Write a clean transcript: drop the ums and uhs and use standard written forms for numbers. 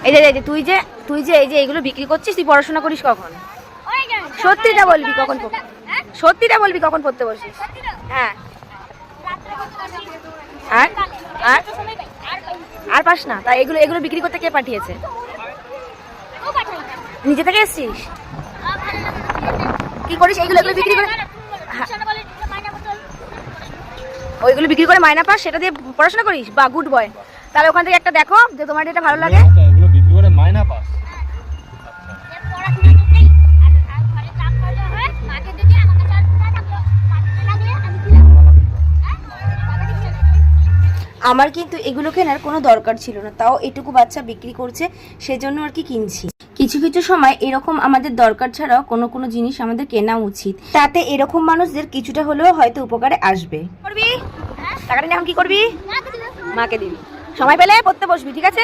এই যে তুই যে এই যে এইগুলো বিক্রি করছিস, তুই পড়াশোনা করিস কখন? সত্যিটা বলবি কখন পড়তে বসিস? হ্যাঁ, আর আর আর পাস না? তাই এগুলো বিক্রি করতে কে পাঠিয়েছে? নিজে থেকে এসছিস? কি করিস এগুলো বিক্রি করে? ওইগুলো বিক্রি করে মাইনা পাস, সেটা দিয়ে পড়াশোনা করিস? বা গুড বয়। তাহলে ওখান থেকে একটা দেখো যে তোমার যেটা ভালো লাগে। এগুলো বিক্রি করে মাইনা পাস? আমার কিন্তু এগুলো কেনার কোনো দরকার ছিল না, তাও এটুকু বাচ্চা বিক্রি করছে সেজন্য আর কি কিনছি। কিছু কিছু সময় এরকম আমাদের দরকার ছাড়াও কোনো কোনো জিনিস আমাদের কেনা উচিত, তাতে এরকম মানুষদের কিছুটা হলেও হয়তো উপকারে আসবে। করবি টাকাটা নিয়ে এখন কি করবি? মাকে দিবি। সময় পেলে পড়তে বসবি, ঠিক আছে?